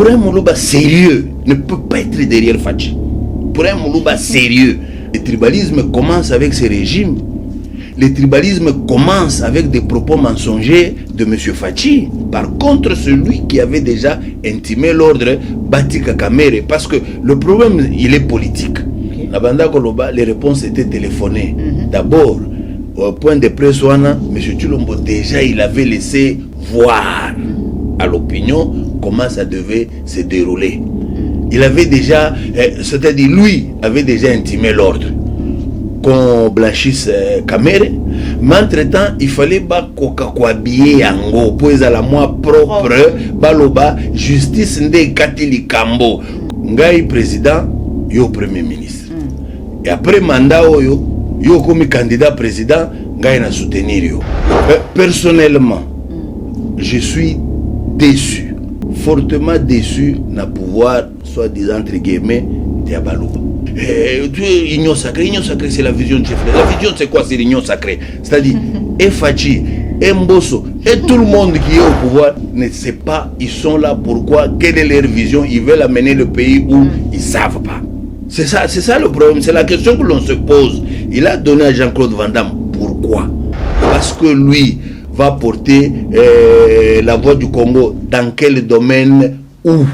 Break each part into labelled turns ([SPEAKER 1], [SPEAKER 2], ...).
[SPEAKER 1] pour un Moulouba sérieux, ne peut pas être derrière Fachi. Pour un Moulouba sérieux, le tribalisme commence avec ce régime. Le tribalisme commence avec des propos mensongers de M. Fachi. Par contre, celui qui avait déjà intimé l'ordre, Batika Kamere, parce que le problème, il est politique. La Banda Koloba, les réponses étaient téléphonées. D'abord, au point de presse, M. Tshilombo, déjà, il avait laissé voir à l'opinion comment ça devait se dérouler. Il avait déjà, c'est-à-dire lui, avait déjà intimé l'ordre qu'on blanchisse Kamere, mais entre-temps, il fallait habiller yango pour la moi propre, baloba justice nde katili kambo. Ngai président, yo premier ministre. Et après mandat yo comme candidat président, ngai na soutenir yo. Personnellement, je suis déçu, fortement déçu na pouvoir, soit-disant entre guillemets, de Baloba. L'union sacrée, c'est la vision de chef. La vision, c'est quoi? C'est l'union sacrée. C'est-à-dire, Fachi, Mbosso, et tout le monde qui est au pouvoir ne sait pas, ils sont là pourquoi, quelle est leur vision, ils veulent amener le pays où ils ne savent pas. C'est ça le problème, c'est la question que l'on se pose. Il a donné à Jean-Claude Van Damme, pourquoi? Parce que lui va porter la voix du Congo dans quel domaine où?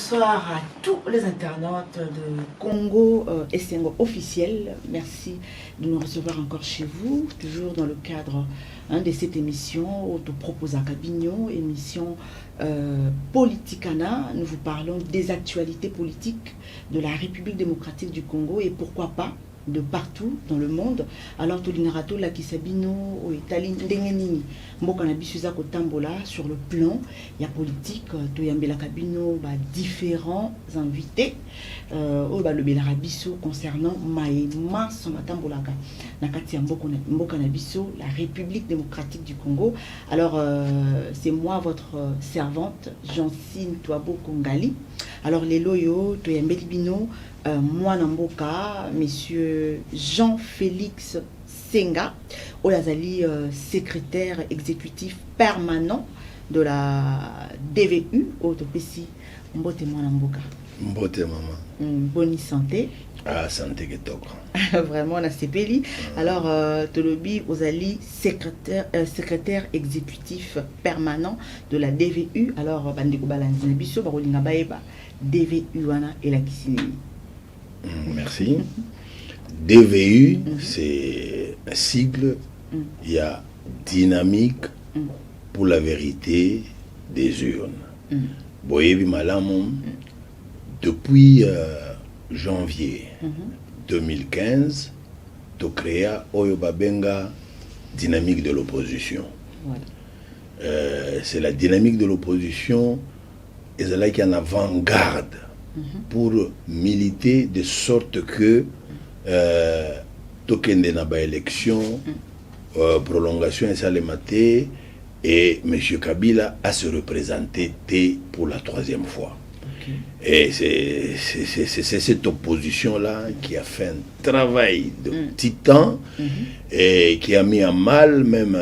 [SPEAKER 2] Bonsoir à tous les internautes de Congo Essengo officiel. Merci de nous recevoir encore chez vous, toujours dans le cadre de cette émission de Propos à Cabignon, émission Politicana. Nous vous parlons des actualités politiques de la République démocratique du Congo et pourquoi pas de partout dans le monde. Alors tout l'inarato la kisabino au Italie ndengeni mboka na bisuza ko tambola sur le plan ya politique to yambela kabino différents invités au le belarabiso concernant maema son matambolaka na kati ya mboka na biso la République démocratique du Congo. Alors c'est moi votre servante Jancine Touabo Kongali. Alors les loyo to yambeli bino moi Namboka, monsieur Jean-Félix Senga, Oyazali, secrétaire exécutif permanent de la DVU, Autopécie, Mbote Namboka.
[SPEAKER 1] Mbote maman.
[SPEAKER 2] Bonne santé.
[SPEAKER 1] Ah, santé que toko.
[SPEAKER 2] Vraiment, on a CPLI. Alors, Tolobi, Ozali, secrétaire exécutif permanent de la DVU. Alors, Bandeko Balanzina Bisso, Barolinga Baeba, DVU, Wana et la Kissini.
[SPEAKER 1] Merci. DVU, c'est un sigle. Il y a dynamique pour la vérité des urnes. Boyebi Malamon, depuis janvier 2015, tu créé Oyobabenga dynamique de l'opposition. C'est la dynamique de l'opposition et c'est là qu'il y a en avant-garde pour militer de sorte que token na ba élection prolongation et salématé et M. Kabila a se représenté pour la 3e fois. Et c'est cette opposition-là qui a fait un travail de titan et qui a mis à mal même,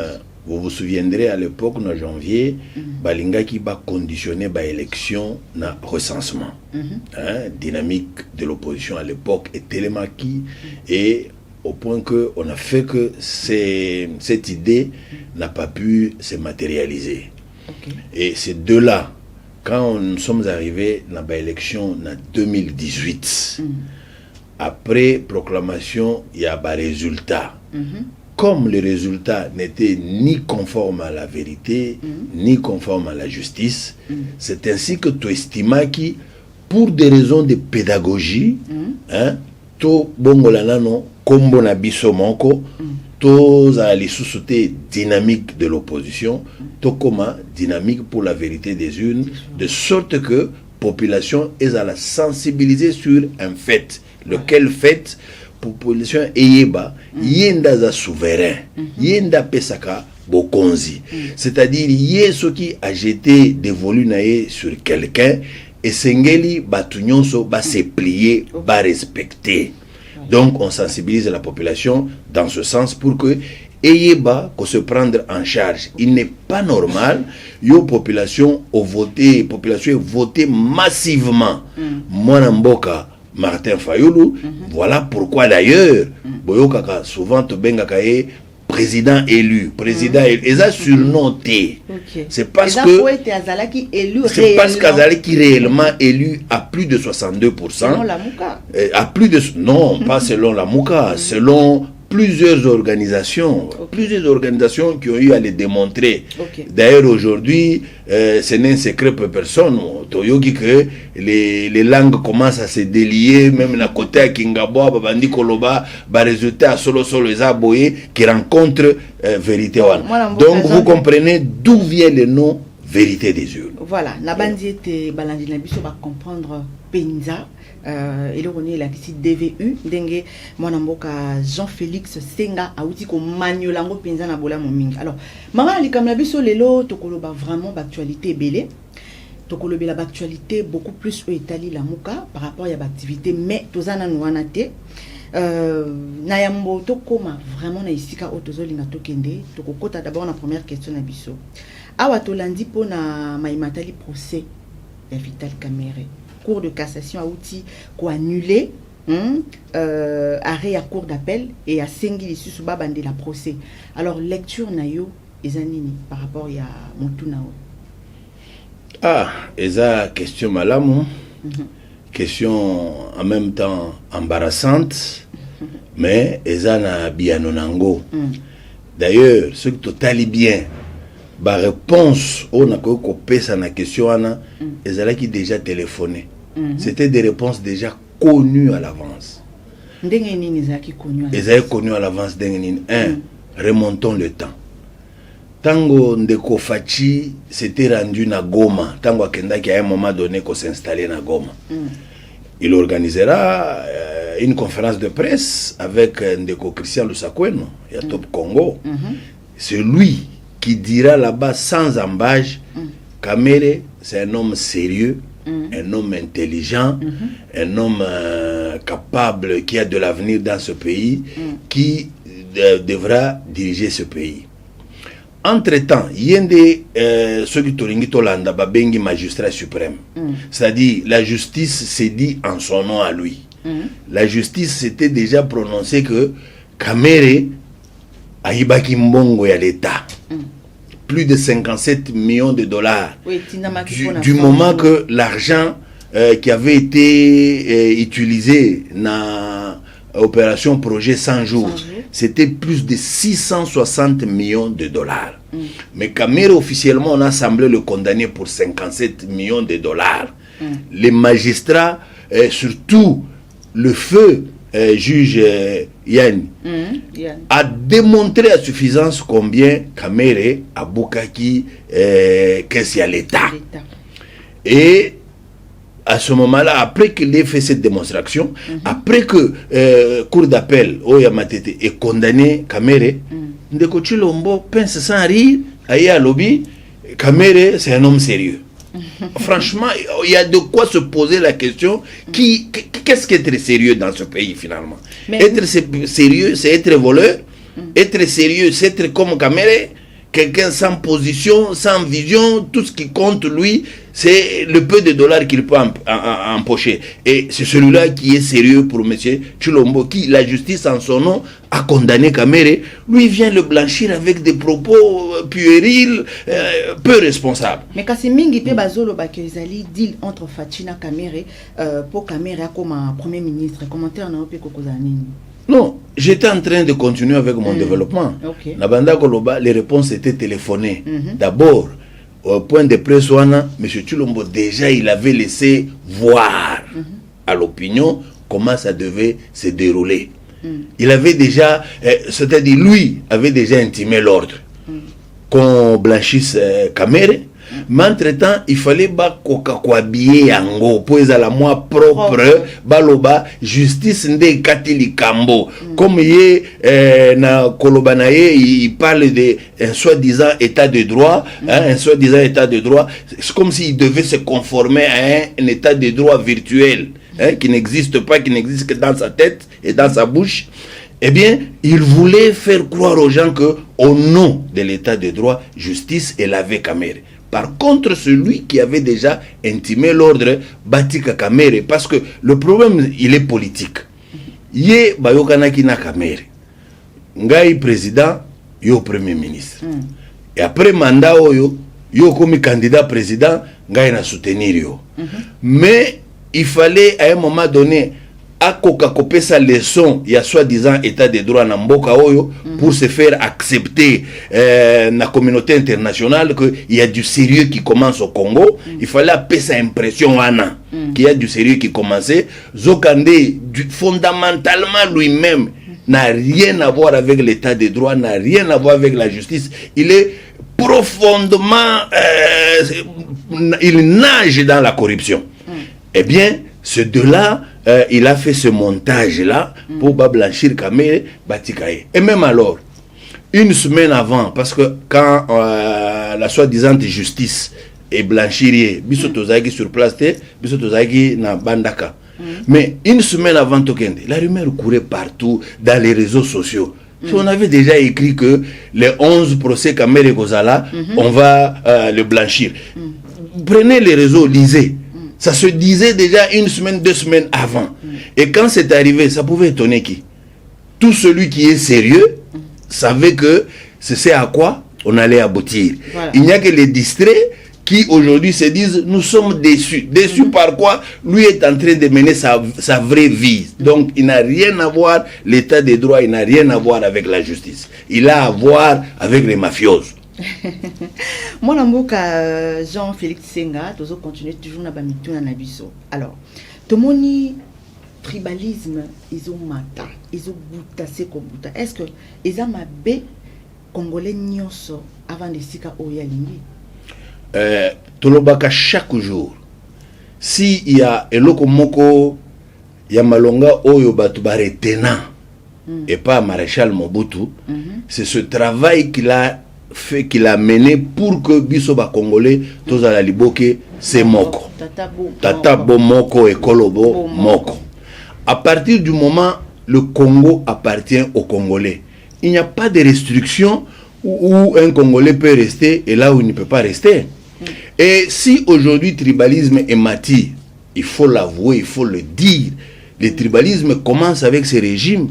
[SPEAKER 1] vous vous souviendrez à l'époque, en janvier, Balinga qui va conditionner l'élection na recensement. Dynamique de l'opposition à l'époque est télémaquis et au point qu'on a fait que cette idée n'a pas pu se matérialiser. Et ces deux-là, quand nous sommes arrivés dans l'élection en 2018, après proclamation, il y a des résultats. Comme les résultats n'étaient ni conformes à la vérité, ni conformes à la justice, c'est ainsi que tu estimes que pour des raisons de pédagogie, to bongolanano kombo na biso moko, to za li sous-sauté dynamique de l'opposition, to comme dynamique pour la vérité des urnes, de sorte que population est à la sensibiliser sur un fait. Lequel fait, population eyeba, yenda za souverain, yenda pesaka bokonzi. C'est-à-dire, yé ce qui a jeté des volets sur quelqu'un, et sengeli batunyonso ba se plier, ba respecter. Donc, on sensibilise la population dans ce sens pour que eyeba qu'on se prendre en charge. Il n'est pas normal, yo population est votée massivement. Mwanamboka Martin Fayoulou, voilà pourquoi d'ailleurs, boyokaka souvent to bengaka président élu, et ça surnoté. C'est parce que c'est parce qu'Azalaki réellement élu à plus de 62%.
[SPEAKER 2] Selon la Mouka.
[SPEAKER 1] À plus de non, pas selon la Mouka, selon plusieurs organisations qui ont eu à les démontrer. D'ailleurs, aujourd'hui, ce n'est un secret pour personne. Toyoki que les langues commencent à se délier, même la côté à Kingabo, Babandi Koloba, résultat solo Ezaboye qui rencontre vérité. Donc, vous comprenez d'où vient le nom vérité des yeux.
[SPEAKER 2] Voilà, Nabandi était Balandi Nabiso va comprendre Penza. Et le renier la ici DVU dengue mwanamboka Jean-Félix Senga auti ko manyolango penza na bola momingi. Alors maman ali comme la biso lelo tokoloba vraiment d'actualité belé tokoloba l'actualité beaucoup plus au Italie la muka par rapport à l'activité mais tozana nouana te na yambo tokoma vraiment na isika otozolinga tokende tokokota d'abord na première question na biso awa tolandi po na maimatali procès ya Vital Kamerhe. Cour de cassation a outil ko annulé arrêt à cour d'appel et à Sengi sous babande la procès. Alors lecture nayo ezanini par rapport à Montunao.
[SPEAKER 1] Eza question malamu. Question en même temps embarrassante mais eza na bianonango. D'ailleurs, ce que totali bien ba réponse on a ko pesa na question ana ezala qui déjà téléphoné. C'était des réponses déjà connues à l'avance. Ils avaient connu à l'avance. Remontons le temps. Tango Ndeko Fachi s'était rendu na Goma. Tango Akenda qui à un moment donné qu'on s'installait na Goma. Il organisera une conférence de presse avec Ndeko Christian Lusakweno, il y a Top Congo. C'est lui qui dira là-bas sans embâche Kamerhe, c'est un homme sérieux. Un homme intelligent, un homme capable, qui a de l'avenir dans ce pays, qui devra diriger ce pays. Entre-temps, il y a ceux qui Tolanda, Babengi magistrat suprême. C'est-à-dire, la justice s'est dit en son nom à lui. La justice s'était déjà prononcée que Kamerhe Aibaki Mbongo ya l'État. Plus de 57 millions de dollars. Oui, du moment que l'argent qui avait été utilisé dans l'opération projet 100 jours, c'était plus de 660 millions de dollars. Mais Kamerhe, officiellement, on a semblé le condamner pour 57 millions de dollars. Les magistrats, surtout le feu juge Yann, a démontré à suffisance combien Kamerhe a Boukaki qu'est-ce à l'État. Et à ce moment-là, après qu'il ait fait cette démonstration, après que Cour d'appel Oyamatete ait condamné Kamerhe, Ndeko Tshilombo pense sans rire, aïe à lobby, Kamerhe c'est un homme sérieux. Franchement, il y a de quoi se poser la question qu'est-ce qu'être sérieux dans ce pays finalement? Être sérieux, c'est être voleur. Être sérieux, c'est être comme Kamerhe, quelqu'un sans position, sans vision. Tout ce qui compte, lui, c'est le peu de dollars qu'il peut empocher. Et c'est celui-là qui est sérieux pour M. Tshilombo, qui, la justice en son nom, a condamné Kamerhe. Lui vient le blanchir avec des propos puérils, peu responsables.
[SPEAKER 2] Mais quand c'est Mingi pe bazolo ba kezali deal entre Fachi na Kamerhe pour Kamerhe comme un premier ministre, commentaire na ope kokozani.
[SPEAKER 1] Non, j'étais en train de continuer avec mon développement. Nabanda Koloba, les réponses étaient téléphonées. D'abord, au point de presse, M. Tshilombo, déjà, il avait laissé voir à l'opinion comment ça devait se dérouler. Il avait déjà, c'est-à-dire lui, avait déjà intimé l'ordre qu'on blanchisse Kamerhe. Mais entre-temps, il fallait ba habiller yango pour la moi propre baloba justice nde katili kambo. Comme na kolobanaye, il parle de un soi-disant état de droit, un soi-disant état de droit, c'est comme s'il devait se conformer à un état de droit virtuel, qui n'existe pas, qui n'existe que dans sa tête et dans sa bouche. Eh bien, il voulait faire croire aux gens que, au nom de l'état de droit, justice est lavé Kamere. Par contre, celui qui avait déjà intimé l'ordre, Batika Kamere, parce que le problème, il est politique. Yé Bayokanaki na Kamere. Ngai président, yo premier ministre. Et après mandat yo comme candidat président, ngai na soutenir yo. Mais il fallait à un moment donné akoka kopesa leçon ya soi-disant état de droit na mboka oyo pour se faire accepter na communauté internationale que il y a du sérieux qui commence au Congo. Il fallait appeler sa impression wana qu'il y a du sérieux qui commençait. Zokande fondamentalement lui-même n'a rien à voir avec l'état de droit, n'a rien à voir avec la justice. Il est profondément il nage dans la corruption. Eh bien, ce de-là, il a fait ce montage-là pour blanchir Kamere Batikaye. Et même alors, une semaine avant, parce que quand la soi-disant justice est blanchirier, Bissotozagi sur place, Bissotozagi na Bandaka. Mais une semaine avant Tokende, la rumeur courait partout dans les réseaux sociaux. On avait déjà écrit que les 11 procès Kamere Kozala, on va le blanchir. Prenez les réseaux, lisez. Ça se disait déjà une semaine, 2 semaines avant. Et quand c'est arrivé, ça pouvait étonner qui? Tout celui qui est sérieux savait que c'est à quoi on allait aboutir. Voilà. Il n'y a que les distraits qui aujourd'hui se disent nous sommes déçus. Déçus par quoi? Lui est en train de mener sa vraie vie. Donc il n'a rien à voir, l'état des droits, il n'a rien à voir avec la justice. Il a à voir avec les mafiosos.
[SPEAKER 2] Mon amour, Jean-Félix Senga, tu continues toujours na bamitu na nabiso. Alors, tomoni tribalisme, ils ont mata, ils ont buta, c'est comme buta. Est-ce que ils ont mabé congolais nyonso avant de sika oyalingi?
[SPEAKER 1] Tolobaka chaque jour. Si il y a eloko moko ya malonga oyo batu baretena et pas maréchal Mobutu, c'est ce travail qu'il a fait, qu'il a mené pour que biso ba congolais tous à la liboke c'est moko tata bo moko et kolobo moko. À partir du moment le Congo appartient aux Congolais, il n'y a pas de restriction où un Congolais peut rester et là où il ne peut pas rester. Et si aujourd'hui tribalisme est mati, il faut l'avouer, il faut le dire, le tribalisme commence avec ces régimes.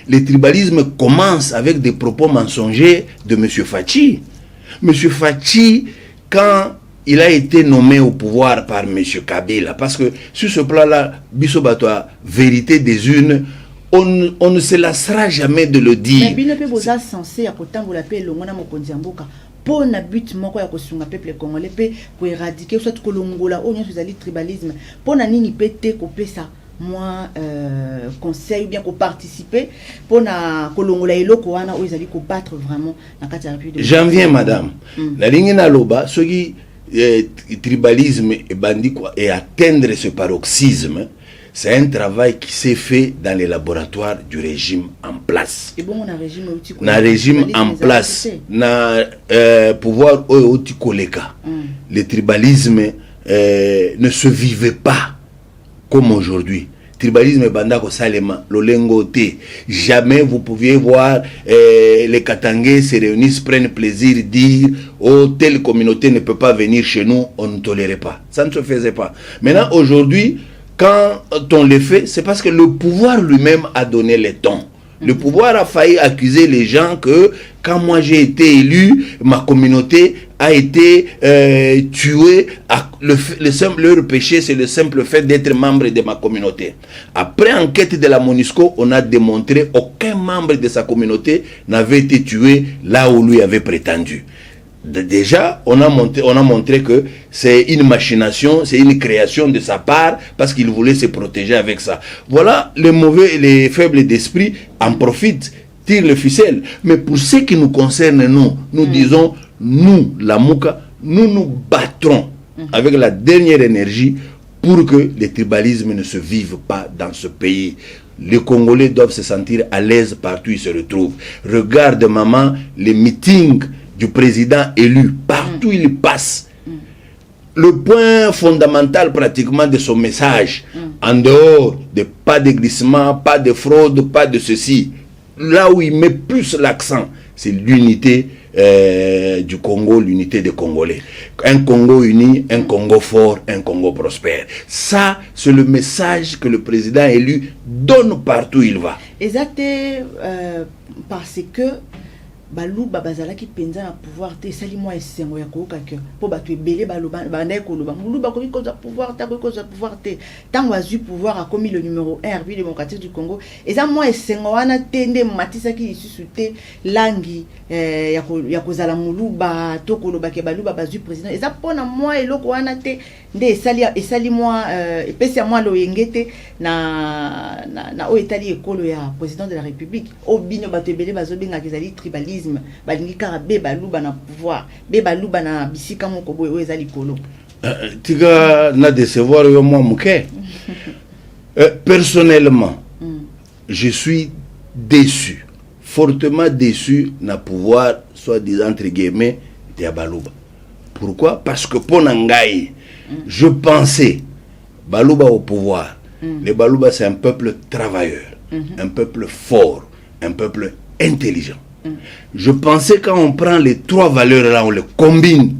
[SPEAKER 1] Le tribalisme commence avec des propos mensongers de M. Fachi. M. Fachi, quand il a été nommé au pouvoir par M. Kabila, parce que sur ce plan-là, Bissobato, vérité des urnes, on ne se lassera jamais de le dire. Mais
[SPEAKER 2] vous êtes censé, à pourtant vous l'appelez le Mona Mokondiamboka, pour un but moko ya kosunga peuple congolais, pour éradiquer soit kolongola, ou bien le tribalisme, pour nani pété kopé ça. Moi conseil ou bien qu'on participer pour na kolongola eloko wana ou ezali ko battre vraiment na kati ya République.
[SPEAKER 1] J'en viens madame. La ligne na loba ce qui tribalisme et bandit quoi et atteindre ce paroxysme, c'est un travail qui s'est fait dans les laboratoires du régime en place. Et bon on a régime en place na pouvoir outi koleka. Le tribalisme ne se vivait pas comme aujourd'hui. Tribalisme bandako salema, lolengo te. Jamais vous pouviez voir les Katangais se réunissent, prennent plaisir, dire oh telle communauté ne peut pas venir chez nous, on ne tolérait pas. Ça ne se faisait pas. Maintenant aujourd'hui, quand on le fait, c'est parce que le pouvoir lui-même a donné les tons. Le pouvoir a failli accuser les gens que quand moi j'ai été élu, ma communauté a été tuée. Leur péché, c'est le simple fait d'être membre de ma communauté. Après enquête de la MONUSCO, on a démontré qu'aucun membre de sa communauté n'avait été tué là où lui avait prétendu. Déjà, on a montré que c'est une machination, c'est une création de sa part parce qu'il voulait se protéger avec ça. Voilà, les faibles d'esprit en profitent, tirent le ficelle. Mais pour ce qui nous concerne, nous disons, nous, la Mouka, nous nous battrons avec la dernière énergie pour que les tribalismes ne se vivent pas dans ce pays. Les Congolais doivent se sentir à l'aise partout où ils se retrouvent. Regarde, maman, les meetings du président élu, partout où il passe. Le point fondamental pratiquement de son message, en dehors de pas de glissement, pas de fraude, pas de ceci, là où il met plus l'accent, c'est l'unité du Congo, l'unité des Congolais. Un Congo uni, un Congo fort, un Congo prospère. Ça, c'est le message que le président élu donne partout où il va.
[SPEAKER 2] Exact, parce que baluba bazalaki penza na pouvoir te sali moi esengo ya koka ke po batu ebele baloba banda ekoloba muluba ko koza pouvoir ta ko koza pouvoir te tango azui pouvoir a commis le numéro 1 République démocratique du Congo eza moi esengo wana tende matisaki lisusu te langi ya kozala muluba to koloba ke baluba bazui président eza pona moi eloko wana te nde esali moi epesi ya moi loyengete na o etali ekolo ya président de la République obino bato ebele bazobenga kezali tribalisme balingi kaka be baluba na pouvoir be baluba na bisika moko boye oyo eza likolo
[SPEAKER 1] tika na décevoir yo moi muke personnellement je suis déçu, fortement déçu na pouvoir soit disant entre guillemets de baluba. Pourquoi? Parce que pour Nangaï je pensais baluba au pouvoir. Les baluba c'est un peuple travailleur, un peuple fort, un peuple intelligent. Je pensais quand on prend les trois valeurs là, on les combine,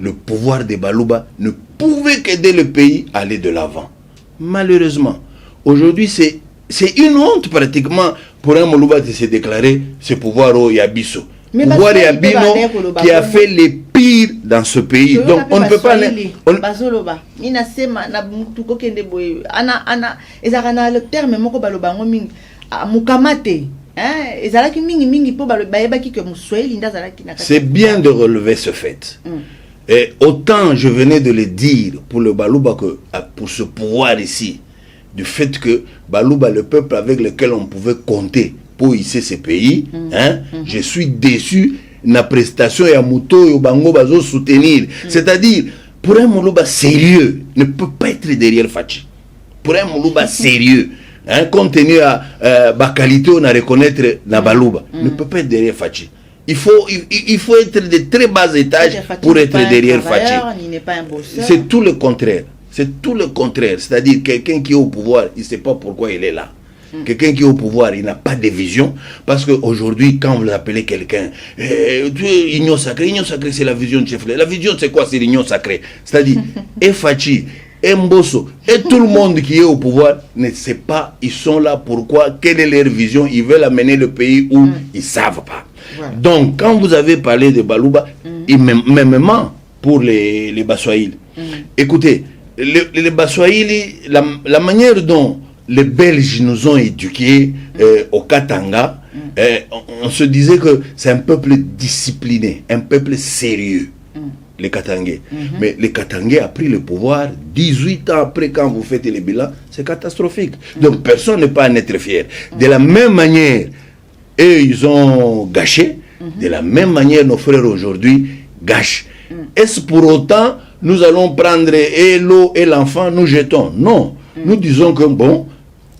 [SPEAKER 1] le pouvoir des baluba ne pouvait qu'aider le pays à aller de l'avant. Malheureusement, aujourd'hui c'est une honte pratiquement pour un Moluba de se déclarer ce pouvoir au Yabiso. Pouvoir Yabino qui a fait les pires dans ce pays. Donc on ne peut pas... C'est bien de relever ce fait. Et autant je venais de le dire pour le Baluba que pour ce pouvoir ici, du fait que Baluba, le peuple avec lequel on pouvait compter pour hisser ces pays, je suis déçu na prestation et à Mouto et Bango Bazo soutenir. C'est-à-dire, pour un Moluba sérieux, ne peut pas être derrière Fachi. Pour un Moluba sérieux, compte tenu à la qualité on a reconnaître na Baluba, ne peut pas être derrière Fachi. Il faut être de très bas étages pour être derrière Fachi. C'est tout le contraire. C'est tout le contraire. C'est-à-dire quelqu'un qui est au pouvoir, il ne sait pas pourquoi il est là. Quelqu'un qui est au pouvoir, il n'a pas de vision. Parce qu'aujourd'hui, quand vous appelez quelqu'un, union sacrée c'est la vision de chef. La vision, c'est quoi? C'est l'union sacrée. C'est-à-dire, et Fachi, et Mbosso, et tout le monde qui est au pouvoir ne sait pas, ils sont là pourquoi, quelle est leur vision, ils veulent amener le pays où ils ne savent pas. Voilà. Donc, quand vous avez parlé de Baluba, et même pour les Baswahili, écoutez, les Baswahili, la manière dont les Belges nous ont éduqués au Katanga, on se disait que c'est un peuple discipliné, un peuple sérieux, les Katangais. Mais les Katangais a pris le pouvoir 18 ans après, quand vous faites les bilans, c'est catastrophique. Donc personne n'est pas à en être fier. De la même manière, eux, ils ont gâché, de la même manière, nos frères aujourd'hui gâchent. Est-ce pour autant, nous allons prendre et l'eau et l'enfant, nous jetons? Non. Nous disons que bon,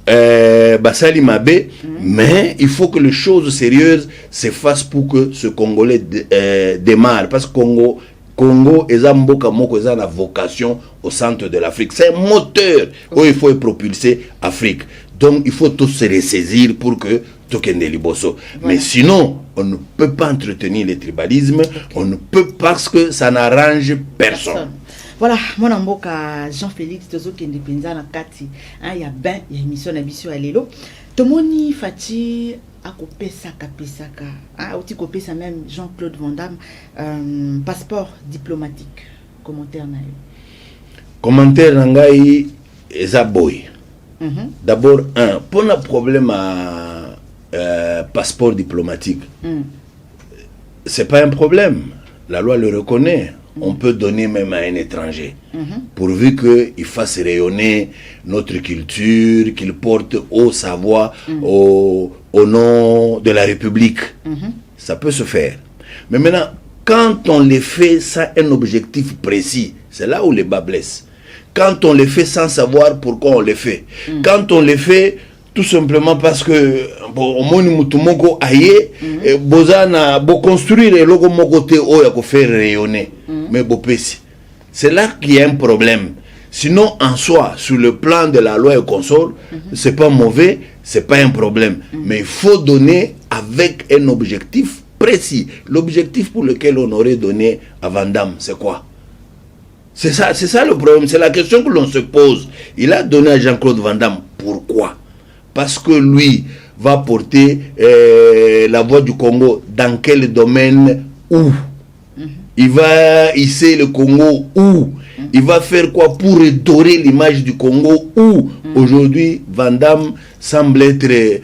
[SPEAKER 1] Basali Mabé, mais il faut que les choses sérieuses se fassent pour que ce Congolais démarre. Parce que Congo et Zamboka Moko ont la vocation au centre de l'Afrique. C'est un moteur où il faut propulser l'Afrique. Donc il faut tous se ressaisir pour que Tokende Liboso. Voilà. Mais sinon, on ne peut pas entretenir le tribalisme, on ne peut parce que ça n'arrange personne.
[SPEAKER 2] Voilà, mon amboka Jean-Félix Tozo Kende Penza na kati. Il y a ben, il y a émission na biso alelo. Tomoni Fati akopesaka pesaka. Oti kopesa même Jean-Claude Van Damme passeport diplomatique. Commentaire na yo.
[SPEAKER 1] Commentaire nangai eza boy. D'abord pour le problème à passeport diplomatique. C'est pas un problème. La loi le reconnaît. On peut donner même à un étranger, pourvu qu'il fasse rayonner notre culture, qu'il porte haut sa voix au nom de la République. Ça peut se faire. Mais maintenant, quand on les fait sans un objectif précis, c'est là où les bas blessent. Quand on les fait sans savoir pourquoi on les fait. Quand on les fait tout simplement parce que au moni mutumoko aye bozana bo construire le logo mokote oya ko faire rayonner mais bo pesi. C'est là qu'il y a un problème. Sinon en soi sur le plan de la loi et consort, c'est pas mauvais, c'est pas un problème, mais il faut donner avec un objectif précis. L'objectif pour lequel on aurait donné à Van Damme, c'est quoi? C'est ça le problème, c'est la question que l'on se pose. Il a donné à Jean-Claude Van Damme, pourquoi? Parce que lui va porter la voix du Congo dans quel domaine où? Il va hisser le Congo où? Il va faire quoi pour redorer l'image du Congo où? Aujourd'hui, Van Damme semble être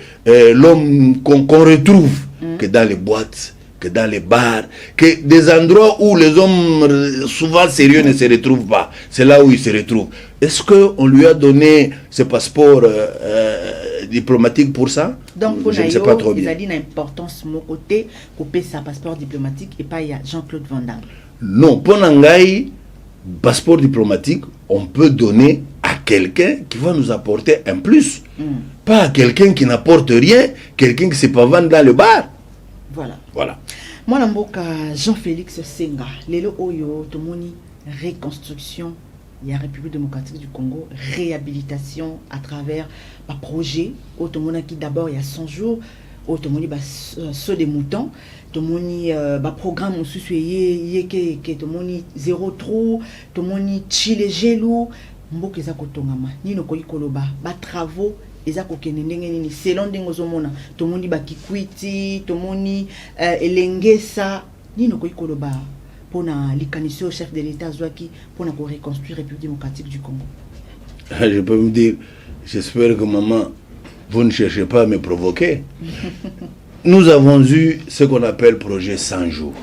[SPEAKER 1] l'homme qu'on retrouve que dans les boîtes, que dans les bars, que des endroits où les hommes souvent sérieux ne se retrouvent pas. C'est là où il se retrouve. Est-ce qu'on lui a donné ce passeport diplomatique pour ça?
[SPEAKER 2] Donc, pour
[SPEAKER 1] je ne sais pas trop bien.
[SPEAKER 2] Il a dit l'importance de mon côté, couper sa passeport diplomatique et pas il y a Jean-Claude Van Damme.
[SPEAKER 1] Non, pour Nangaï, passeport diplomatique, on peut donner à quelqu'un qui va nous apporter un plus. Pas à quelqu'un qui n'apporte rien, quelqu'un qui ne sait pas vendre dans le bar. Voilà.
[SPEAKER 2] Moi, Namboka Jean-Félix Senga, Lelo Oyo, Tomoni, reconstruction, il y a République démocratique du Congo, réhabilitation à travers un projet, Otomona qui d'abord il y a 100 jours, Otomoni saut des moutons, Tomoni programme au sous-suyer, Tomoni zéro trou, Tomoni chile gelou, Mboka Zakotongama, Nino Koikoloba, travaux. Selon dengozomona tomoni bakikwiti tomoni elengesa nino koikoloba pona likaniso chef de l'état zwaki pona ko reconstruire République démocratique du Congo.
[SPEAKER 1] Je peux me dire, j'espère que maman vous ne cherchez pas à me provoquer. Nous avons eu ce qu'on appelle projet 100 jours.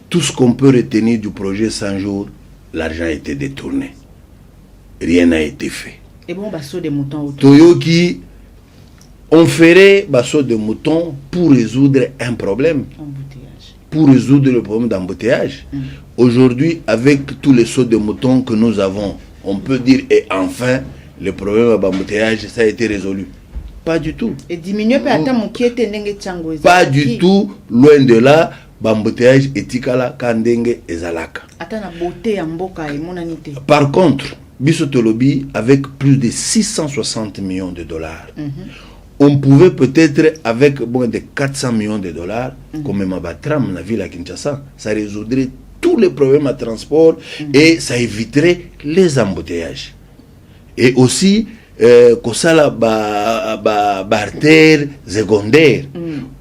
[SPEAKER 1] Tout ce qu'on peut retenir du projet 100 jours, l'argent a été détourné. Rien n'a été fait.
[SPEAKER 2] Et bon, basso des moutons.
[SPEAKER 1] Toyoki, on ferait basso de moutons pour résoudre un problème. Pour résoudre le problème d'embouteillage. Aujourd'hui, avec tous les sauts de moutons que nous avons, on peut dire, et enfin, le problème d'embouteillage, ça a été résolu. Pas du tout.
[SPEAKER 2] Et diminuer
[SPEAKER 1] pas du tout, loin de là, l'embouteillage etikala kandenge ezalaka. Par contre, Bissotolobi, avec plus de 660 millions de dollars, on pouvait peut-être, avec de 400 millions de dollars, comme Mabatram, la ville à Kinshasa, ça résoudrait tous les problèmes à transport et ça éviterait les embouteillages. Et aussi, Kosala barter secondaire,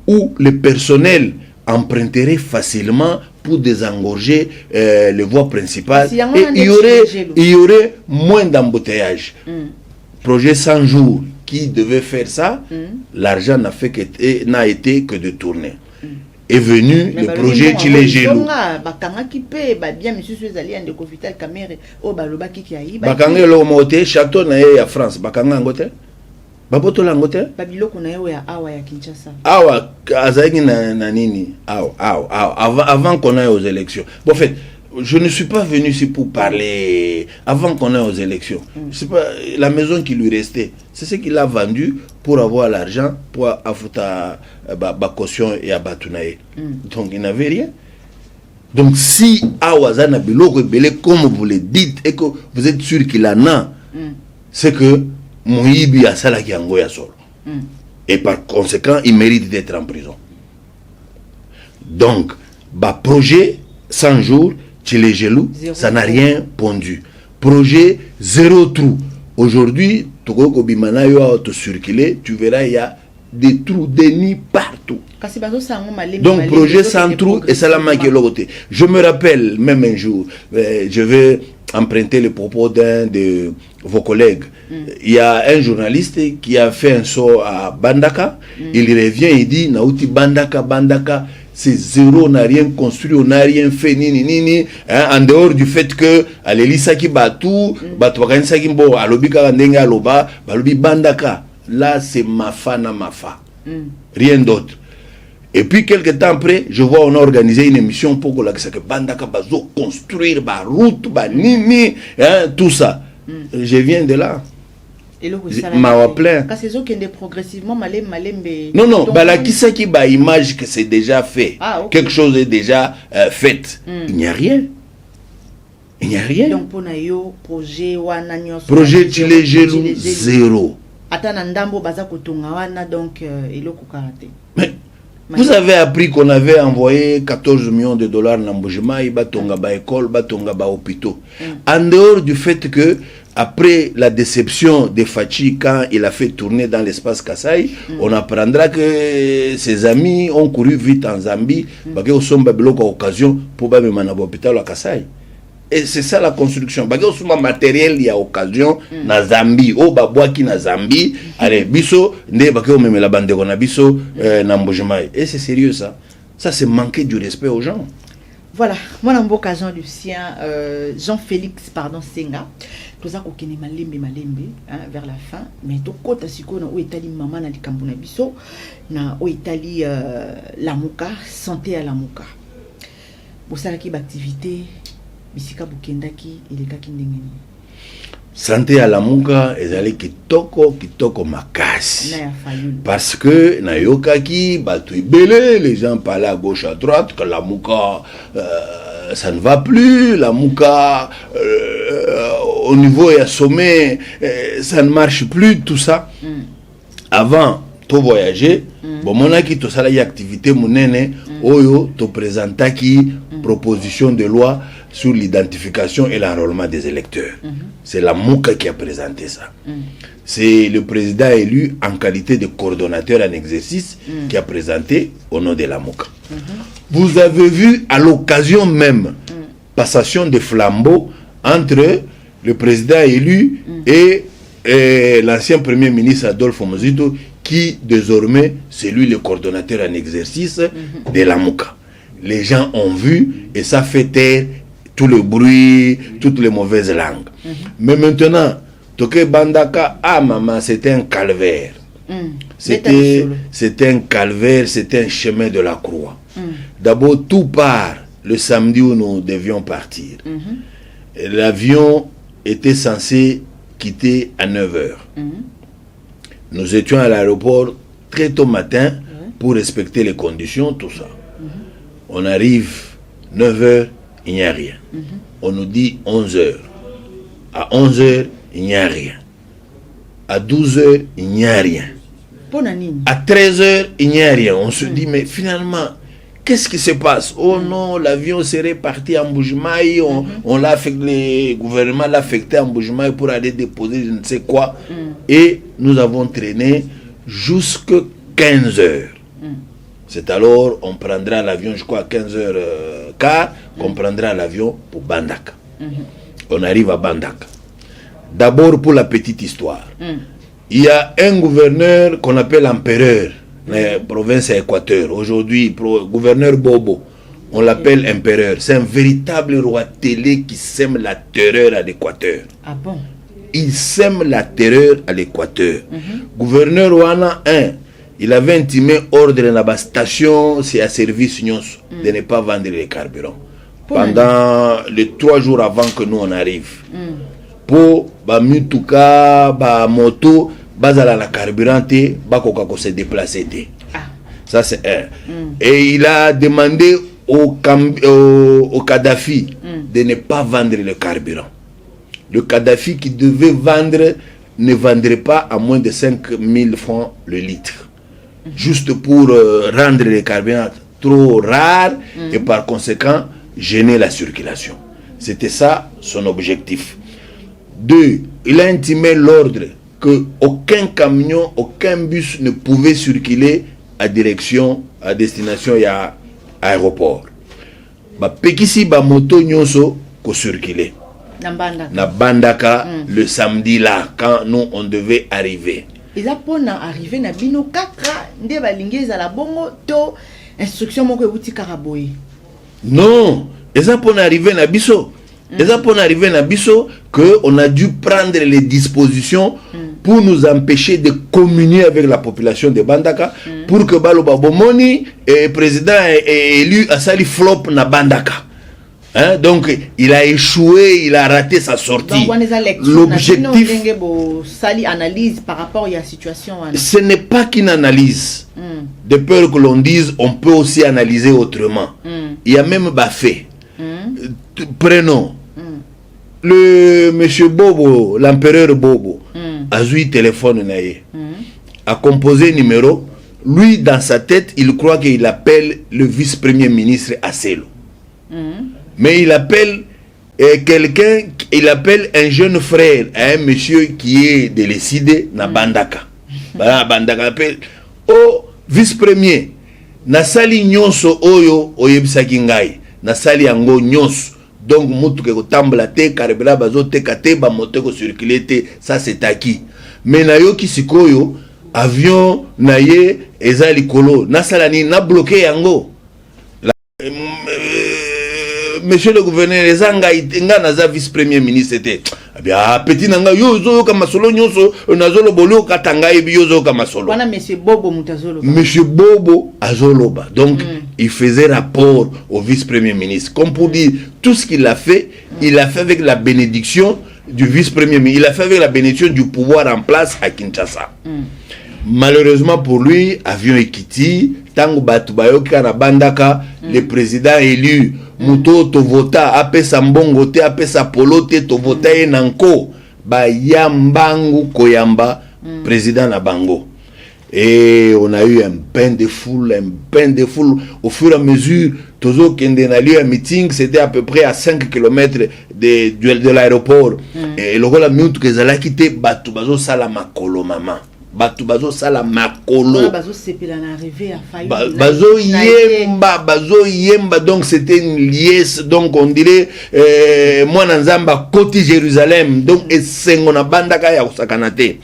[SPEAKER 1] où le personnel emprunterait facilement pour désengorger les voies principales et il y aurait moins d'embouteillages. Projet 100 jours qui devait faire ça, l'argent n'a été que de tourner. Est venu le projet Chile Gelou. Bakanga lo moté château na ya France, bakanga ngote. Baboto la ngote?
[SPEAKER 2] Babiloko na yo ya awa ya Kinshasa.
[SPEAKER 1] Awa azaki na nini? Avant qu'on aille aux élections. Bon, en fait, je ne suis pas venu ici pour parler avant qu'on aille aux élections. C'est pas la maison qui lui restait. C'est ce qu'il a vendu pour avoir l'argent pour affouta ba caution et abatunaye. Donc il n'avait rien. Donc si Awazana Biloko Belé, comme vous le dites, et que vous êtes sûr qu'il en a, c'est que Moïbi a Sala qui Angoya solo. Et par conséquent, il mérite d'être en prison. Donc, projet 100 jours, Chile Gelou, ça n'a rien pondu. Projet 0 trou. Aujourd'hui, Toko Bimana yo a auto-circulé, tu verras, il y a des trous, des nids partout. Donc, projet 100 trous et ça l'a manqué l'autre côté. Je me rappelle, même un jour, je vais emprunter le propos d'un de vos collègues. Il y a un journaliste qui a fait un saut à Bandaka. Il revient, il dit, Naouti Bandaka, c'est zéro, on n'a rien construit, on n'a rien fait, ni, en dehors du fait que, à l'Elisa qui bat tout, Batouakanisa qui mbo, à l'Obika Kandenga Loba, Balobi Bandaka. Là, c'est Mafa na Mafa. Rien d'autre. Et puis, quelques temps après, je vois on a organisé une émission pour que Bandaka Bazo construire ba route, ba nini, hein, tout ça. Je viens de là.
[SPEAKER 2] Et le
[SPEAKER 1] m'a plein.
[SPEAKER 2] Quand c'est eux qui progressivement
[SPEAKER 1] non, non, bah là, qui c'est qui bah image que c'est déjà fait.
[SPEAKER 2] Ah, okay.
[SPEAKER 1] Quelque chose est déjà fait. Il n'y a rien. Il n'y a rien.
[SPEAKER 2] Donc, pour nous,
[SPEAKER 1] projet Chile Gelou, zéro. Mais vous avez appris qu'on avait envoyé 14 millions de dollars dans Mbujima, Batonga ba école, Batonga ba hôpitaux. En dehors du fait que, après la déception de Fachi quand il a fait tourner dans l'espace Kasaï, on apprendra que ses amis ont couru vite en Zambie, parce qu'ils ont eu l'occasion pour aller à l'hôpital à Kasaï. Et c'est ça la construction. Parce que le matériel, il y a occasion na Zambie. Oh, babouaki na Zambie. Allez, biso, ne bako même la bande qu'on a biso na Mbujima. Et c'est sérieux ça. Ça, c'est manquer du respect aux gens.
[SPEAKER 2] Voilà, moi, dans l'occasion du sien, Jean-Félix, pardon, Senga, tout ça, qu'on est malembe, vers la fin, mais tout côté, si on a où Italie, maman, na Kambuna biso, na où Italie, la Mouka, santé à la Mouka. Pour ça, qui activité. Bisika Bukendaki ilekaki ndengeni.
[SPEAKER 1] Santé à la Mouka ezali kitoko makasi. Parce que na yokaki batu ibele, les gens parlaient à gauche à droite que la Mouka ça ne va plus, la Mouka au niveau et à sommet ça ne marche plus, tout ça. Avant to voyager, bon monaki to sala y activité monene oyo to présentaki proposition de loi sur l'identification et l'enrôlement des électeurs. C'est la Mouka qui a présenté ça. C'est le président élu en qualité de coordonnateur en exercice qui a présenté au nom de la Mouka. Vous avez vu à l'occasion même passation de flambeaux entre le président élu et l'ancien premier ministre Adolphe Mozito qui désormais c'est lui le coordonnateur en exercice de la Mouka. Les gens ont vu et ça fait taire tout le bruit, toutes les mauvaises langues. Mais maintenant, Toke Bandaka, ah maman, c'était un calvaire. C'était un calvaire, c'était un chemin de la croix. D'abord, tout part le samedi où nous devions partir. L'avion était censé quitter à 9h. Nous étions à l'aéroport très tôt matin pour respecter les conditions, tout ça. On arrive 9h, il n'y a rien. On nous dit 11h. À 11h, il n'y a rien. À 12h, il n'y a rien. À 13h, il n'y a rien. On se dit, mais finalement, qu'est-ce qui se passe? Oh non, l'avion serait parti à Mbujimai. On l'a affecté, le gouvernement l'a affecté à Mbujimai pour aller déposer je ne sais quoi. Et nous avons traîné jusqu'à 15h. C'est alors, on prendra l'avion, je crois, à 15h15, qu'on prendra l'avion pour Bandaka. On arrive à Bandaka. D'abord, pour la petite histoire, il y a un gouverneur qu'on appelle empereur, la province Équateur. Aujourd'hui, gouverneur Bobo, on l'appelle empereur. C'est un véritable roi télé qui sème la terreur à l'Équateur. Ah bon? Il sème la terreur à l'Équateur. Gouverneur Wana 1. Il avait intimé ordre dans la station, c'est à service de ne pas vendre les carburants. Pendant les 3 jours avant que nous on arrive. Pour Mituka, moto, bazala la carburante, bakoko se déplacer. Ça c'est un. Et il a demandé au Kadhafi de ne pas vendre le carburant. Le Kadhafi qui devait vendre ne vendrait pas à moins de 5000 francs le litre. Juste pour rendre les carburants trop rares et par conséquent gêner la circulation. C'était ça son objectif. 2. Il a intimé l'ordre que aucun camion, aucun bus ne pouvait circuler à destination et à aéroport. Pekisi ba moto nyonso ko circuler. Na Bandaka le samedi là quand nous on devait arriver.
[SPEAKER 2] Et ça pour arriver na bino 4 nde balingi za la bongo to instruction moko euti karaboy.
[SPEAKER 1] Non, et ça pour arriver na biso. Et ça pour arriver na biso qu'on a dû prendre les dispositions pour nous empêcher de communier avec la population de Bandaka, pour que Baloba Bomoni, président est élu à Sali Flop na Bandaka. Hein? Donc, il a échoué, il a raté sa sortie. L'objectif,
[SPEAKER 2] analyse par rapport à la situation.
[SPEAKER 1] Ce n'est pas qu'une analyse. De peur que l'on dise, on peut aussi analyser autrement. Il y a même Bafé. Prenons le monsieur Bobo, l'empereur Bobo, a joué téléphone, a composé numéro. Lui, dans sa tête, il croit qu'il appelle le vice-premier ministre Asselo. Mais il appelle quelqu'un, il appelle un jeune frère, un monsieur qui est de l'Eside, na Bandaka. Bandaka appelle, oh, vice-premier, na sali nyonso oyo oyebisaki ngai, na sali yango nyonso. Donc, mutu ke kotambla te, karibela bazo te kate, ba mote ko circuler te, ça c'est acquis. Mais na yo ki sikoyo, avion na ye, eza likolo, na salani, na bloqué yango. Monsieur le gouverneur, les nga naza vice-premier ministre était. Petit nanga yozo kama solo nyonso nazolo bolo katanga ebi yozo kama solo.
[SPEAKER 2] Wana monsieur Bobo mutazolo.
[SPEAKER 1] Monsieur Bobo azoloba. Donc il faisait rapport au vice-premier ministre. Comme pour dire tout ce qu'il a fait, il a fait avec la bénédiction du vice-premier ministre. Il a fait avec la bénédiction du pouvoir en place à Kinshasa. Malheureusement pour lui, avion Ekiti, tango batu bayoka na Bandaka, le président élu Muto to vota apesa mbongo te apesa polo te to vota enanko ba yambangu koyamba président na bango. Et on a eu un bain de foule au fur et à mesure tozo kende na lieu un meeting, c'était à peu près à 5 km de l'aéroport. Et le rôle minute que zala kité batu bazo sala makolo mama. Batu bazo sala makolo
[SPEAKER 2] bazo sepela na arrivé à failli
[SPEAKER 1] bazo yemba donc c'était une liesse, donc on dirait moi nanzamba côté Jérusalem, donc esengo na Bandaka ya usakanate.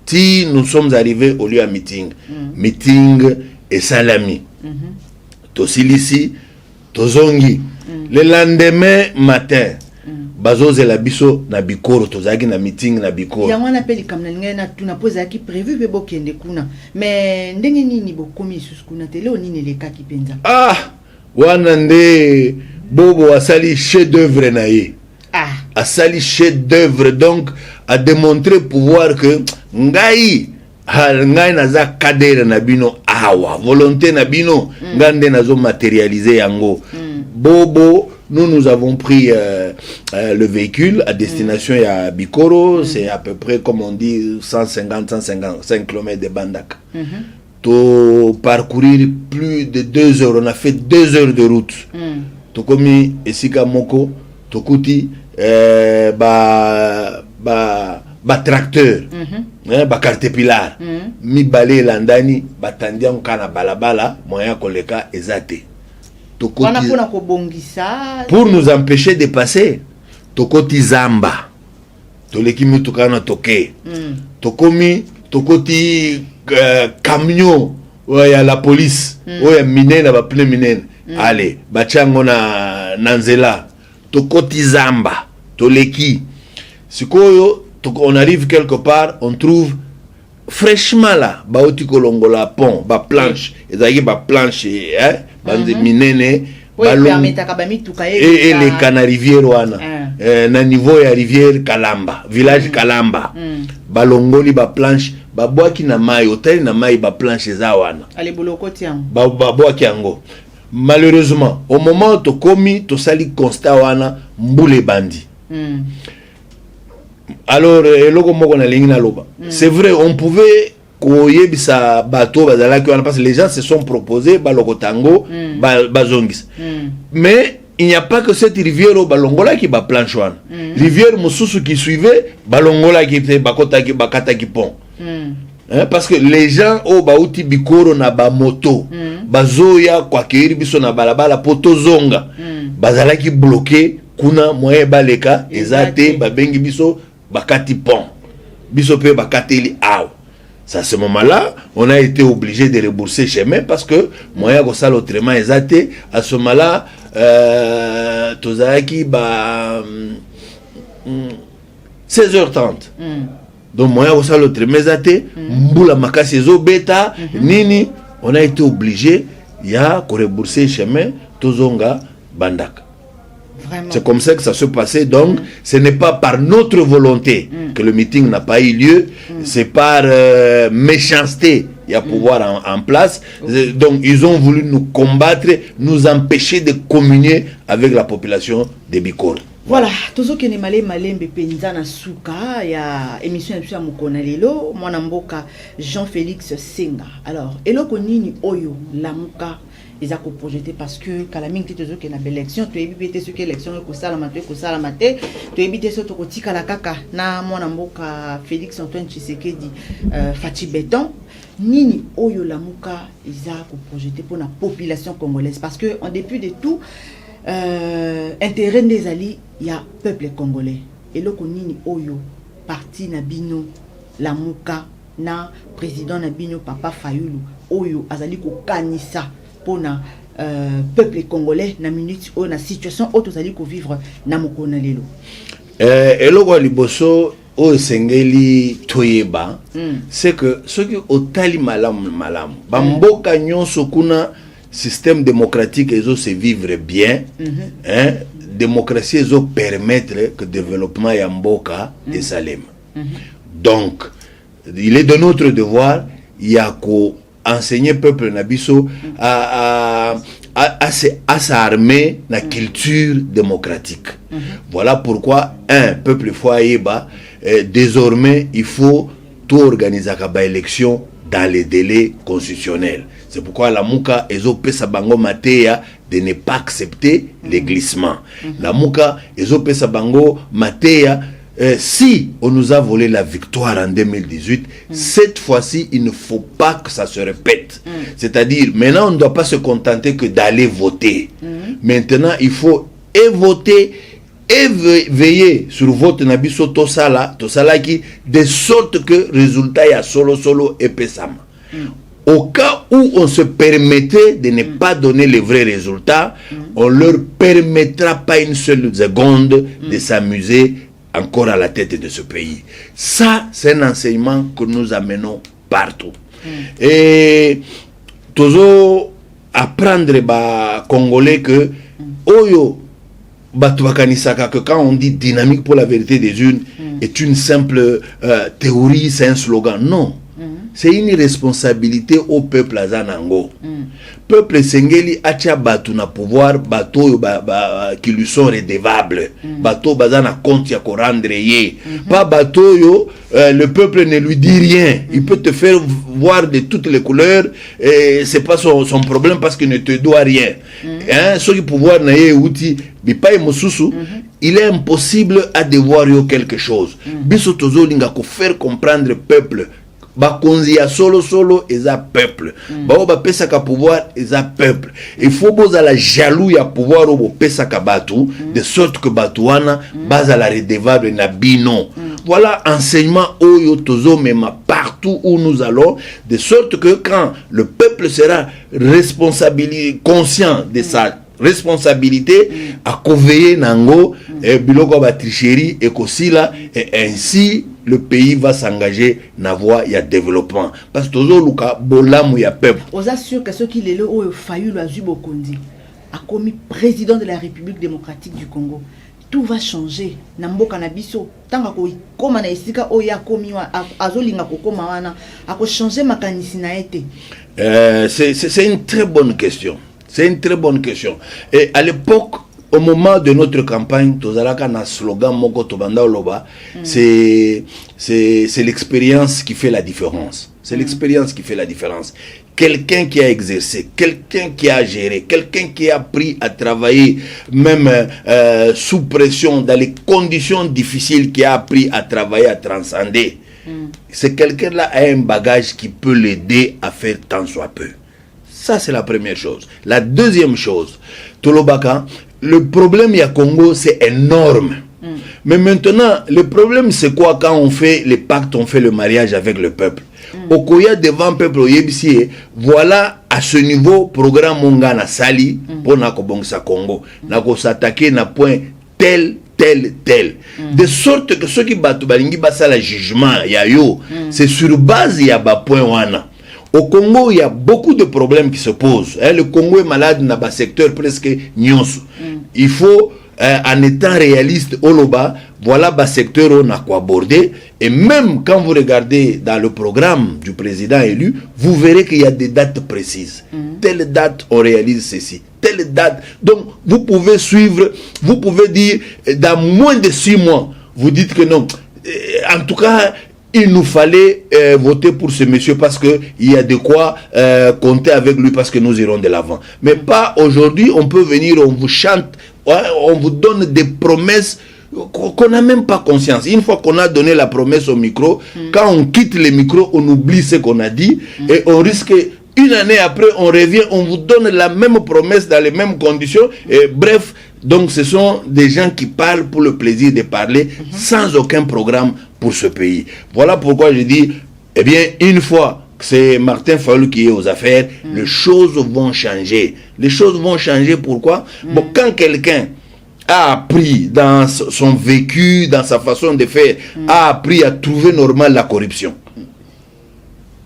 [SPEAKER 1] Si nous sommes arrivés au lieu à meeting et salami tosilisi tozongi le lendemain matin bazo zela biso na Bikoro tozaki na meeting na Bikoro.
[SPEAKER 2] Ya wana peli kamna ngena tuna poza ki prévu be bokende kuna. Mais ndenge nini bokomi susu kuna tele onini le kaki penza.
[SPEAKER 1] Wana nde Bobo asali chef d'œuvre na ye. Asali chef d'œuvre, donc a démontré pouvoir que ngai naza kadere na bino awa volonté na bino ngande nazo matérialiser yango. Bobo, nous avons pris le véhicule à destination à Bikoro, c'est à peu près, comme on dit, 150-155 km de Bandaka. To parcourir plus de 2 heures, on a fait 2 heures de route. Tokomi esika moko, tokuti tracteur, ba caterpillar, mi balé landani, batandiam kana balabala, moyen koleka ezate. Pour nous empêcher de passer, tokoti zamba, toleki mutukana toke, tokomi, tokoti camion, ya la police, ya minene, ba pne minene, allez, bachango na nanzela, tokoti zamba, toleki, sikoyo, on arrive quelque part, on trouve fraîchement là, baoti kolongola pont, ba planche, ezaki ba planche, minene, et les canarivières wana, na niveau ya rivière Kalamba, village Kalamba, balongoli ba planche, ba boaki na mai, hôtel na mai ba planche za wana.
[SPEAKER 2] Ale boloko tiango.
[SPEAKER 1] Ba boaki yango. Malheureusement, au moment où to komi, to sali constat wana mbule bandi. Alors, c'est vrai, on pouvait parce que les gens se sont proposés balokotango bazongis. Mais il n'y a pas que cette rivière au balongola qui ba planche wana. Rivière mususu qui suivait balongola qui était bakota qui bakata qui pont. Parce que les gens au bauti Bikoro na ba moto bazoya kwa keiri biso na balabala poto zonga bazala qui bloqué kuna moye baleka ezate babengi biso bakati pont biso pe bakati li aw. À ce moment-là, on a été obligé de rembourser chemin parce que moyen ko sala autrement ezate. À ce moment-là, tozaki 16h30. Donc moi aussi l'autre mesate, mbula makasi ezo beta nini, on a été obligé ya ko rembourser chemin tozonga bandaka.
[SPEAKER 2] Vraiment.
[SPEAKER 1] C'est comme ça que ça se passait. Donc, ce n'est pas par notre volonté que le meeting n'a pas eu lieu. C'est par méchanceté. Il y a pouvoir en place. Donc, ils ont voulu nous combattre, nous empêcher de communier avec la population de Bikoro.
[SPEAKER 2] Voilà, tozo kene malembe penza na suka ya émission ya mukona lelo mwana mboka Jean-Félix Senga. Alors, eloko nini oyo lamuka ils ont projeté parce que quand la mingi tozo kena élection to ebité ce que élection ko sala maté to ebité ce to kotika la kaka na mwana mboka Félix Antoine Tshisekedi Fati Béton nini oyo lamuka ils ont projeté pour la population congolaise parce que en dépit de tout intérêt des alliés, il y a peuple congolais. Et le nini oyo parti Nabino, la Mouka, na président Nabino, Papa Fayulu, oyo azali ko kanisa pour na peuple congolais na minute ou na situation auto azali ko vivre na mokona lelo.
[SPEAKER 1] Et le roi liboso o sengeli toyeba, c'est que ceux qui otali malam, bamboka nyonso kuna système démocratique et se vivre bien, hein, démocratie et permettre que le développement yamboka et salem. Donc, il est de notre devoir, il y a qu'à enseigner peuple nabiso à s'armer la culture démocratique. Voilà pourquoi un peuple foyeba désormais il faut tout organiser à élection dans les délais constitutionnels. C'est pourquoi la Mouka ezo pesa bango matéya de ne pas accepter les glissements. La Mouka ezo pesa bango matéya si on nous a volé la victoire en 2018, cette fois-ci, il ne faut pas que ça se répète. C'est-à-dire, maintenant, on ne doit pas se contenter que d'aller voter. Maintenant, il faut voter et veiller sur votre nabiso tosala qui de sorte que résultat y a solo et pesama. Au cas où on se permettait de ne pas donner les vrais résultats, on leur permettra pas une seule seconde de s'amuser encore à la tête de ce pays. Ça, c'est un enseignement que nous amenons partout. Et toujours apprendre les Congolais que Oyo Batouakanisaka, que quand on dit dynamique pour la vérité des urnes est une simple théorie, c'est un slogan. Non. C'est une responsabilité au peuple azanango. Peuple sengeli acha batu na pouvoir, bato qui lui sont redevables. Bato bazana compte ya ko rendre ye. Pas bato yo, le peuple ne lui dit rien. Il peut te faire voir de toutes les couleurs et c'est pas son problème parce qu'il ne te doit rien. Hein, ceux qui pouvoir na ye outi bipai mosusu, il est impossible à devoir yo quelque chose. Biso tozo linga ko faire comprendre peuple. Bakonzi ya solo eza peuple. Bao ba pesa ka pouvoir eza peuple. Il faut boza la jaloux ya pouvoir obo pesa ka batu de sorte que batuana baza la redevable na bino. Voilà enseignement oyo tozo mema partout où nous allons de sorte que quand le peuple sera conscient de sa responsabilité à conveiller nango biloko ba tricherie et kosila et ainsi le pays va s'engager na voie ya développement parce que tozo luka bolamu ya peuple.
[SPEAKER 2] On assure que ceux qui les ont failli le Azubokondi a commis président de la République démocratique du Congo. Tout va changer. Namboka na biso tanga ko koma na esika oya komi wa azolinga ko koma wana ako changer makanisi na été.
[SPEAKER 1] C'est une très bonne question. C'est une très bonne question. Et à l'époque, au moment de notre campagne, tozalaka na slogan moko tobanda oloba, c'est l'expérience qui fait la différence. C'est l'expérience qui fait la différence. Quelqu'un qui a exercé, quelqu'un qui a géré, quelqu'un qui a appris à travailler même sous pression, dans les conditions difficiles, qui a appris à travailler, à transcender. C'est quelqu'un-là a un bagage qui peut l'aider à faire tant soit peu. Ça, c'est la première chose. La deuxième chose, Tolobaka, le problème à Congo, c'est énorme. Mais maintenant, le problème, c'est quoi quand on fait les pactes, on fait le mariage avec le peuple? Okoya devant le peuple, voilà à ce niveau, programme Mongana Sali, pour Nakobongsa Congo. Nako s'attaquer na point tel tel, tel. De sorte que ceux qui battent balingi basa la jugement, yayo, c'est sur base ya ba point wana. Au Congo, il y a beaucoup de problèmes qui se posent. Le Congo est malade dans le secteur presque nyonso. Il faut, en étant réaliste, Oloba, voilà le secteur où on a quoi aborder. Et même quand vous regardez dans le programme du président élu, vous verrez qu'il y a des dates précises. Telle date, on réalise ceci. Telle date. Donc, vous pouvez suivre, vous pouvez dire, dans moins de 6 mois, vous dites que non. En tout cas, il nous fallait voter pour ce monsieur parce qu'il y a de quoi compter avec lui parce que nous irons de l'avant. Mais pas aujourd'hui, on peut venir, on vous chante, on vous donne des promesses qu'on n'a même pas conscience. Une fois qu'on a donné la promesse au micro, quand on quitte le micro, on oublie ce qu'on a dit et on risque... Une année après, on revient, on vous donne la même promesse dans les mêmes conditions. Et bref, donc ce sont des gens qui parlent pour le plaisir de parler sans aucun programme pour ce pays. Voilà pourquoi je dis, eh bien, une fois que c'est Martin Fayulu qui est aux affaires, les choses vont changer. Les choses vont changer, pourquoi? Bon, quand quelqu'un a appris dans son vécu, dans sa façon de faire, a appris à trouver normal la corruption,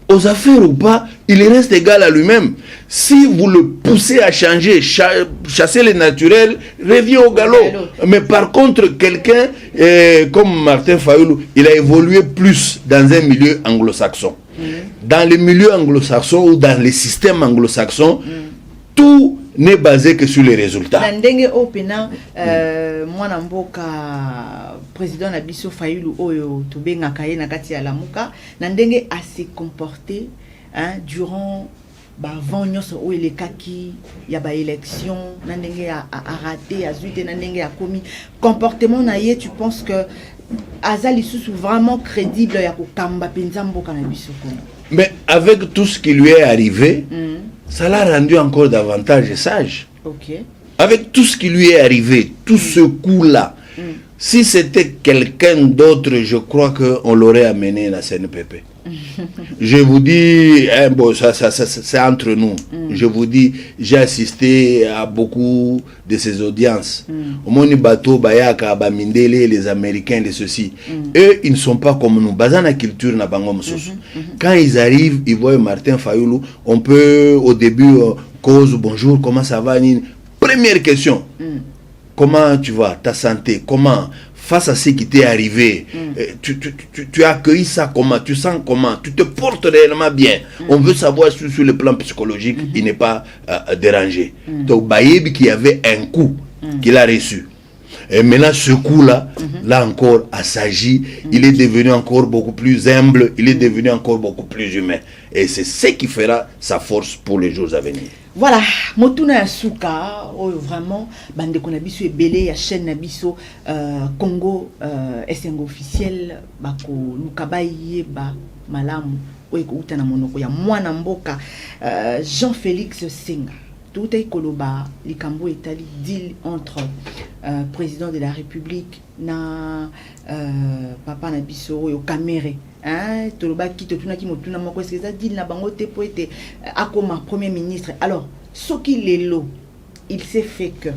[SPEAKER 1] aux affaires ou pas, il reste égal à lui-même. Si vous le poussez à changer, chasser le naturel, revient au galop. Mais par contre, quelqu'un comme Martin Fayulu, il a évolué plus dans un milieu anglo-saxon. Dans les milieux anglo-saxons ou dans les systèmes anglo-saxons, tout n'est basé que sur les résultats.
[SPEAKER 2] Nandenge opena mwana mboka président Nabiso Fayulu oyo tobenga kaye na kati ya lamuka nandenge a se comporter durant avant nyonso oyo elekaki ya ba élection nandenge a raté azute nandenge a commis comportement na ye. Tu penses que azali sous vraiment crédible ya kokamba penza mboka na biso?
[SPEAKER 1] Mais avec tout ce qui lui est arrivé, ça l'a rendu encore davantage sage.
[SPEAKER 2] Okay.
[SPEAKER 1] Avec tout ce qui lui est arrivé, tout ce coup-là, si c'était quelqu'un d'autre, je crois qu'on l'aurait amené à la CNPP. Je vous dis, bon, ça c'est entre nous. Je vous dis, j'ai assisté à beaucoup de ces audiences. Au Moni Bato, Bayaka, Bamindele, les Américains, les ceci. Eux, ils ne sont pas comme nous. Bazana culture na bangom soso. Quand ils arrivent, ils voient Martin Fayulu, on peut au début cause bonjour, comment ça va? Première question. Comment tu vas? Ta santé? Comment? Face à ce qui t'est arrivé, tu as accueilli ça comment? Tu sens comment? Tu te portes réellement bien? On veut savoir sur le plan psychologique, il n'est pas dérangé. Donc, Bayebi qui avait un coup qu'il a reçu. Et maintenant, ce coup-là, là encore, assagi, il est devenu encore beaucoup plus humble, il est devenu encore beaucoup plus humain. Et c'est ce qui fera sa force pour les jours à venir.
[SPEAKER 2] Voilà, Motuna Yasuka, vraiment, bande konabiso ebele ya chaîne nabiso Congo SNG officiel bako lukabaye ba malamu oiko utana monoko ya mwana mboka Jean-Félix Senga. Tout est koloba likambo etali deal entre président de la République na papa nabiso oyo Kamere. Toloba ki totuna ki motuna moko est-ce que ça dit na bango te po ete akoma premier ministre. Alors soki lelo il s'est fait que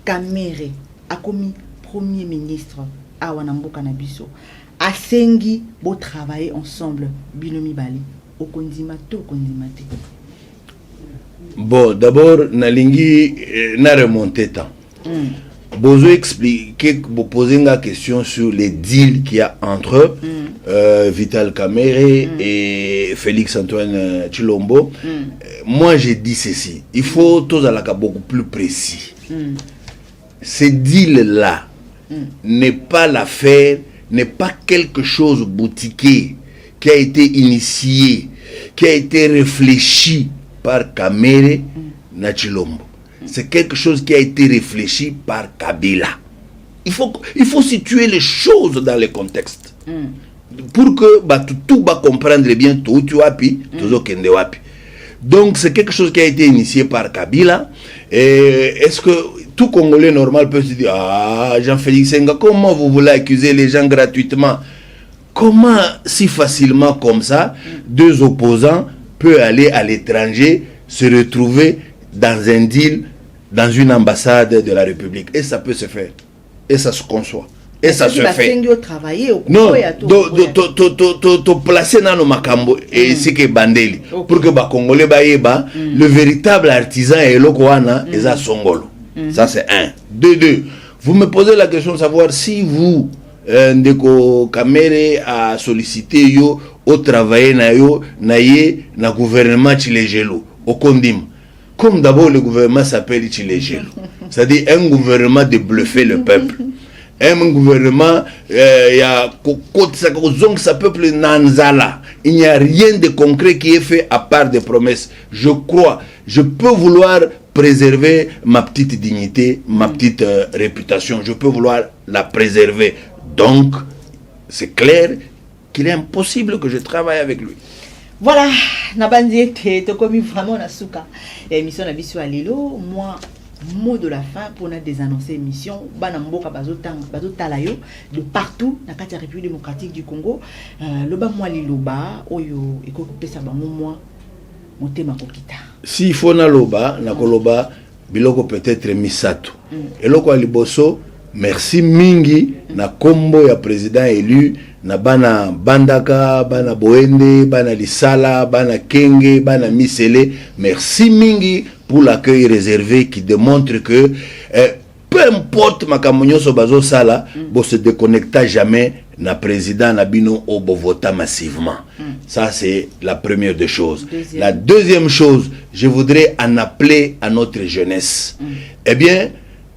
[SPEAKER 2] Kamere a commis premier ministre à Wanamboka na biso asengi bo travailler ensemble binomi bali okondima to okondima te.
[SPEAKER 1] Bon, d'abord nalingi na remonter temps. Bozo expliquer, vous poser une question sur les deals qu'il y a entre Vital Kamerhe et Félix Antoine Tshilombo. Moi, j'ai dit ceci. Il faut tous aller beaucoup plus précis. Ces deals-là n'est pas l'affaire, n'est pas quelque chose boutiqué qui a été initié, qui a été réfléchi par Kamerhe na Tshilombo. C'est quelque chose qui a été réfléchi par Kabila. Il faut situer les choses dans le contexte. Pour que tout va comprendre bien tout tu wapi, tout kende wapi. Donc c'est quelque chose qui a été initié par Kabila. Est-ce que tout Congolais normal peut se dire ah Jean-Félix Senga, comment vous voulez accuser les gens gratuitement? Comment si facilement comme ça deux opposants peuvent aller à l'étranger se retrouver dans un deal dans une ambassade de la République? Et ça peut se faire. et ça se conçoit. Et ça se fait.
[SPEAKER 2] Non,
[SPEAKER 1] to placer dans nos macambo et c'est que bandeli pour que ba congolais ba yeba le véritable artisan et lokoana eza songolo. Ça c'est un. Deux. Vous me posez la question de savoir si vous ndeko Kamere a sollicité yo au travail na yo na ye na gouvernement chilejelo au kondim. Comme d'abord le gouvernement s'appelle chilejelo. C'est-à-dire un gouvernement de bluffer le peuple. Un gouvernement, il y a ça peuple Nanzala. Il n'y a rien de concret qui est fait à part des promesses. Je crois, je peux vouloir préserver ma petite dignité, ma petite réputation. Je peux vouloir la préserver. Donc, c'est clair qu'il est impossible que je travaille avec lui.
[SPEAKER 2] Voilà, Nabandi, tu commis vraiment la souka. L'émission Nabiso Alilo, moi. Mot de la fin pour nous désannoncer l'émission Banamboka Bazotalayo de partout dans la République démocratique du Congo. Loba moi liloba oyo ekope sa bango moi motema kokita. Si
[SPEAKER 1] faut na loba na koloba biloko peut-être misato. Eloko aliboso merci mingi na kombo ya président élu na bana bandaka bana boende bana lisala bana kenge bana misele merci mingi pour l'accueil réservé qui démontre que peu importe makamonyo so bazo sala bo se déconnecta jamais na président Nabino au vota massivement. Ça c'est la première des choses. La deuxième chose, je voudrais en appeler à notre jeunesse. Eh bien,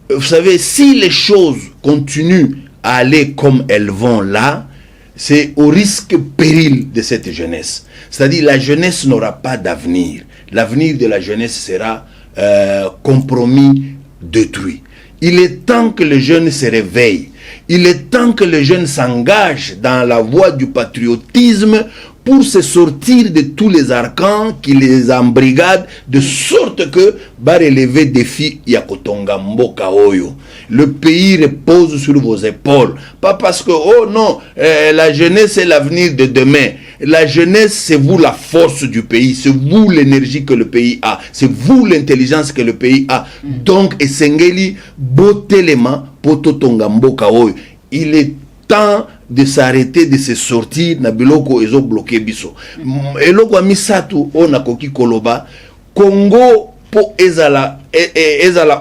[SPEAKER 1] vous savez, si les choses continuent à aller comme elles vont là, c'est au risque péril de cette jeunesse. C'est-à-dire la jeunesse n'aura pas d'avenir. L'avenir de la jeunesse sera compromis, détruit. Il est temps que les jeunes se réveillent. Il est temps que les jeunes s'engagent dans la voie du patriotisme pour se sortir de tous les arcans qui les embrigadent, de sorte que va relever défi Yakotonga Mboka Oyo. Le pays repose sur vos épaules. Pas parce que, oh non, la jeunesse est l'avenir de demain. La jeunesse, c'est vous la force du pays. C'est vous l'énergie que le pays a. C'est vous l'intelligence que le pays a. Donc, Esengeli, Botelema, Pototonga Mboka Oyo. Il est temps de s'arrêter, de se sortir na biloko ezo bloqué biso. Eloko misatu ona koki koloba Congo po ezala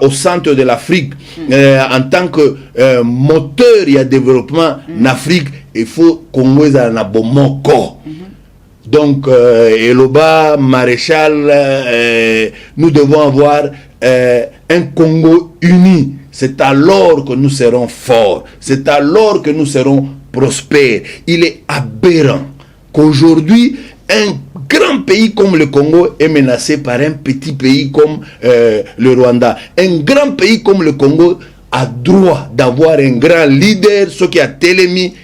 [SPEAKER 1] au centre de l'Afrique en tant que moteur et développement en Afrique, il faut Congo ezala na bomoko. Donc Eloba Maréchal, nous devons avoir un Congo uni. C'est alors que nous serons forts. C'est alors que nous serons prospères. Il est aberrant qu'aujourd'hui, un grand pays comme le Congo est menacé par un petit pays comme le Rwanda. Un grand pays comme le Congo a droit d'avoir un grand leader, ce qui a Télémi,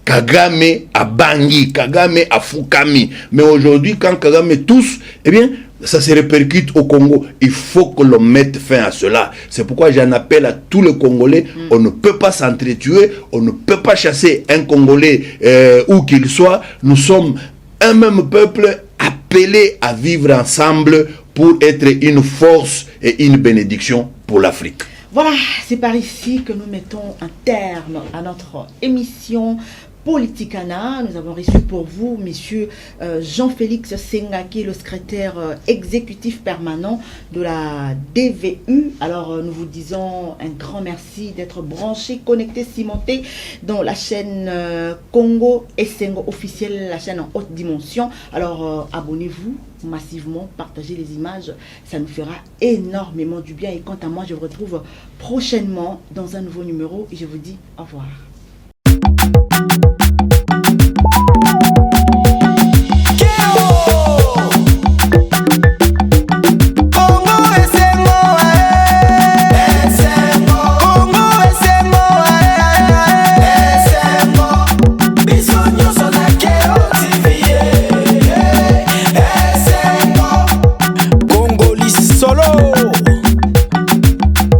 [SPEAKER 1] Kagame à Bangui, Kagame à Fukami. Mais aujourd'hui, quand Kagame tousse, eh bien, ça se répercute au Congo. Il faut que l'on mette fin à cela. C'est pourquoi j'en appelle à tous les Congolais. On ne peut pas s'entretuer. On ne peut pas chasser un Congolais où qu'il soit. Nous sommes un même peuple appelé à vivre ensemble pour être une force et une bénédiction pour l'Afrique.
[SPEAKER 2] Voilà, c'est par ici que nous mettons un terme à notre émission Politicana. Nous avons reçu pour vous, monsieur Jean-Félix Sengaki, le secrétaire exécutif permanent de la DVU. Alors, nous vous disons un grand merci d'être branché, connecté, cimenté dans la chaîne Congo Essengo officielle, la chaîne en haute dimension. Alors, abonnez-vous massivement, partagez les images, ça nous fera énormément du bien. Et quant à moi, je vous retrouve prochainement dans un nouveau numéro et je vous dis au revoir.